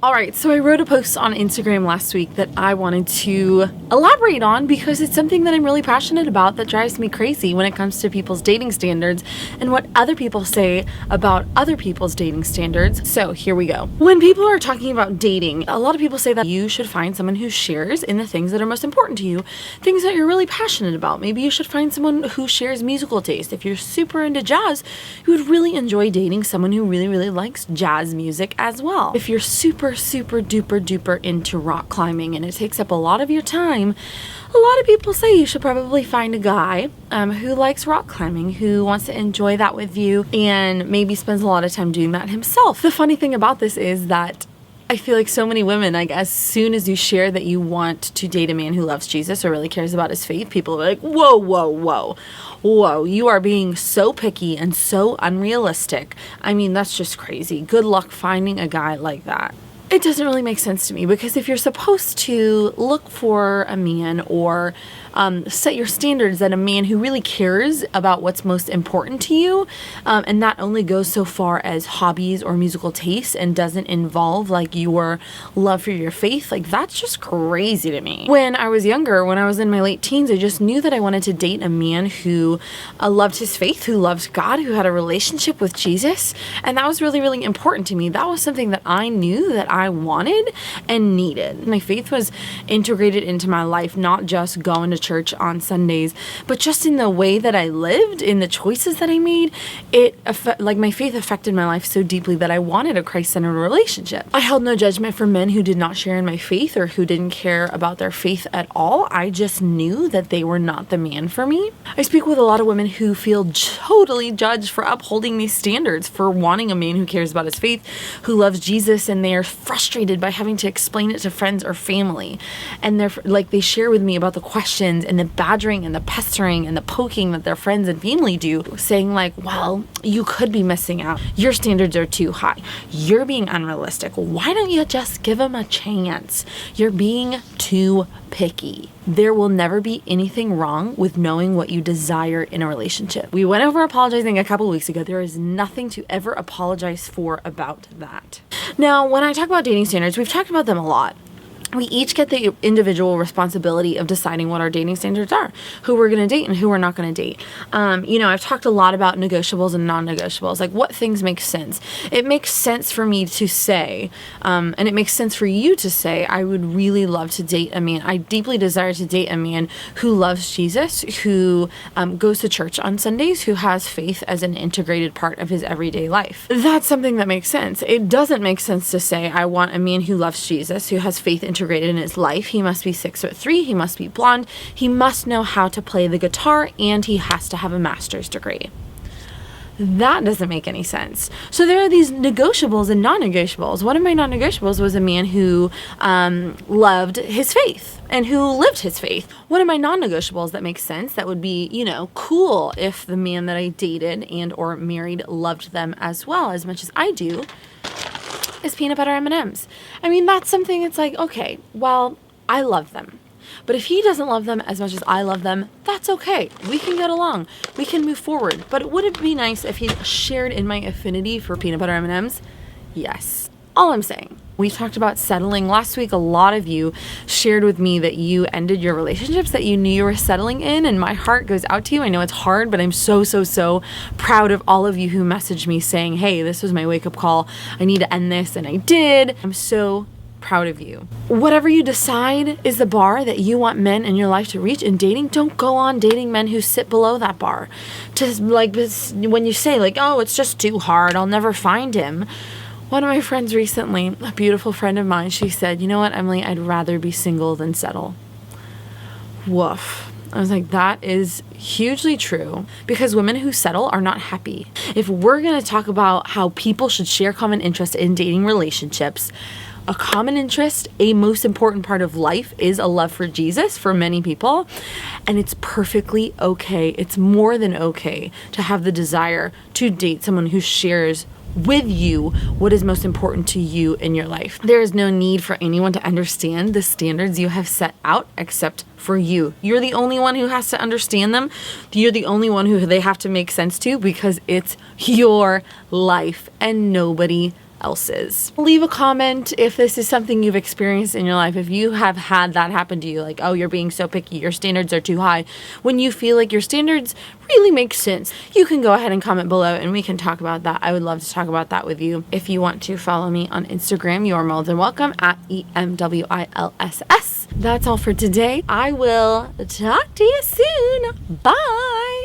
All right, so I wrote a post on Instagram last week that I wanted to elaborate on because it's something that I'm really passionate about that drives me crazy when it comes to people's dating standards and what other people say about other people's dating standards. So here we go. When people are talking about dating, a lot of people say that you should find someone who shares in the things that are most important to you, things that you're really passionate about. Maybe you should find someone who shares musical taste. If you're super into jazz, you would really enjoy dating someone who really, really likes jazz music as well. If you're super duper into rock climbing and it takes up a lot of your time, a lot of people say you should probably find a guy who likes rock climbing, who wants to enjoy that with you and maybe spends a lot of time doing that himself. The funny thing about this is that I feel like so many women, like as soon as you share that you want to date a man who loves Jesus or really cares about his faith, people are like, whoa, you are being so picky and so unrealistic. I mean, that's just crazy. Good luck finding a guy like that. It doesn't really make sense to me because if you're supposed to look for a man or set your standards at a man who really cares about what's most important to you, and that only goes so far as hobbies or musical tastes and doesn't involve like your love for your faith, like that's just crazy to me. When I was younger, when I was in my late teens, I just knew that I wanted to date a man who loved his faith, who loved God, who had a relationship with Jesus, and that was really, really important to me. That was something that I knew that I wanted and needed. My faith was integrated into my life, not just going to church on Sundays, but just in the way that I lived, in the choices that I made. My faith affected my life so deeply that I wanted a Christ-centered relationship. I held no judgment for men who did not share in my faith or who didn't care about their faith at all. I just knew that they were not the man for me. I speak with a lot of women who feel totally judged for upholding these standards, for wanting a man who cares about his faith, who loves Jesus, and they are frustrated by having to explain it to friends or family. And they share with me about the questions and the badgering and the pestering and the poking that their friends and family do, saying like, well, you could be missing out. Your standards are too high. You're being unrealistic. Why don't you just give them a chance? You're being too picky. There will never be anything wrong with knowing what you desire in a relationship. We went over apologizing a couple weeks ago. There is nothing to ever apologize for about that. Now, when I talk about dating standards, we've talked about them a lot. We each get the individual responsibility of deciding what our dating standards are, who we're going to date and who we're not going to date. I've talked a lot about negotiables and non-negotiables, like what things make sense. It makes sense for me to say, and it makes sense for you to say, I would really love to date a man. I deeply desire to date a man who loves Jesus, who goes to church on Sundays, who has faith as an integrated part of his everyday life. That's something that makes sense. It doesn't make sense to say, I want a man who loves Jesus, who has faith integrated in his life. He must be 6'3", he must be blonde, he must know how to play the guitar, and he has to have a master's degree. That doesn't make any sense. So there are these negotiables and non-negotiables. One of my non-negotiables was a man who loved his faith and who lived his faith. One of my non-negotiables that makes sense, that would be, cool if the man that I dated and or married loved them as well, as much as I do, is peanut butter M&Ms. I mean, that's something, it's like, okay, well, I love them. But if he doesn't love them as much as I love them, that's okay. We can get along. We can move forward. But would it be nice if he shared in my affinity for peanut butter M&Ms? Yes. All I'm saying. We talked about settling. Last week, a lot of you shared with me that you ended your relationships that you knew you were settling in, and my heart goes out to you. I know it's hard, but I'm so proud of all of you who messaged me saying, hey, this was my wake-up call. I need to end this, and I did. I'm so proud of you. Whatever you decide is the bar that you want men in your life to reach in dating, don't go on dating men who sit below that bar. Just when you say oh, it's just too hard, I'll never find him. One of my friends recently, a beautiful friend of mine, she said, you know what, Emily, I'd rather be single than settle. Woof. I was like, that is hugely true, because women who settle are not happy. If we're going to talk about how people should share common interests in dating relationships, a common interest, a most important part of life, is a love for Jesus for many people. And it's perfectly okay. It's more than okay to have the desire to date someone who shares with you what is most important to you in your life. There is no need for anyone to understand the standards you have set out except for you. You're the only one who has to understand them. You're the only one who they have to make sense to, because it's your life and nobody else's. Leave a comment if this is something you've experienced in your life. If you have had that happen to you, like, oh, you're being so picky, your standards are too high, when you feel like your standards really make sense, you can go ahead and comment below and we can talk about that. I would love to talk about that with you. If you want to follow me on Instagram, you're more than welcome at EMWILSS. That's all for today. I will talk to you soon. Bye.